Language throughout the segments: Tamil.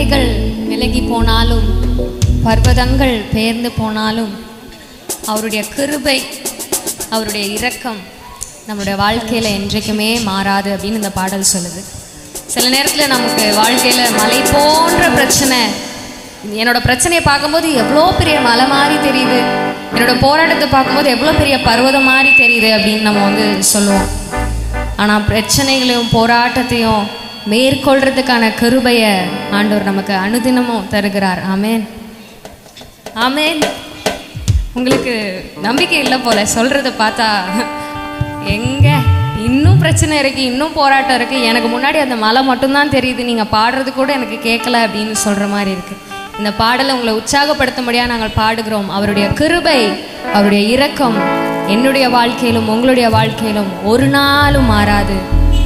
மலைகள் விலகி போனாலும் பர்வதங்கள் பெயர்ந்து போனாலும் அவருடைய கிருபை அவருடைய இரக்கம் நம்மளுடைய வாழ்க்கையில் என்றைக்குமே மாறாது அப்படின்னு இந்த பாடல் சொல்லுது. சில நேரத்தில் நமக்கு வாழ்க்கையில் மலை போன்ற பிரச்சனை, என்னோட பிரச்சனையை பார்க்கும்போது எவ்வளோ பெரிய மலை மாதிரி தெரியுது, என்னோட போராட்டத்தை பார்க்கும்போது எவ்வளோ பெரிய பர்வதம் மாதிரி தெரியுது அப்படின்னு நம்ம சொல்லுவோம். ஆனால் பிரச்சனைகளையும் போராட்டத்தையும் மேற்கொள்றதுக்கான கிருபையை ஆண்டவர் நமக்கு அனுதினமும் தருகிறார். ஆமேன், ஆமேன். உங்களுக்கு நம்பிக்கை இல்லை போல சொல்றத பார்த்தா, எங்க இன்னும் பிரச்சனை இருக்கு, இன்னும் போராட்டம் இருக்கு, எனக்கு முன்னாடி அந்த மலை மட்டும்தான் தெரியுது, நீங்க பாடுறது கூட எனக்கு கேட்கல அப்படின்னு சொல்ற மாதிரி இருக்கு. இந்த பாடலை உங்களை உற்சாகப்படுத்தும்படியா நாங்கள் பாடுகிறோம். அவருடைய கிருபை அவருடைய இரக்கம் என்னுடைய வாழ்க்கையிலும் உங்களுடைய வாழ்க்கையிலும் ஒரு நாளும் மாறாது.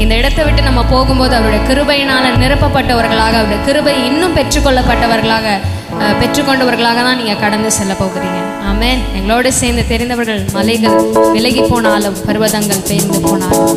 இந்த இடத்தை விட்டு நம்ம போகும்போது அவருடைய கிருபையினால நிரப்பப்பட்டவர்களாக, அவருடைய கிருபை இன்னும் பெற்றுக்கொண்டவர்களாக தான் நீங்க கடந்து செல்ல போகிறீங்க. ஆமென். எங்களோடு சேர்ந்து தெரிந்தவர்கள் மலைகள் விலகி போனாலும் பர்வதங்கள் பெயர்ந்து போனாலும்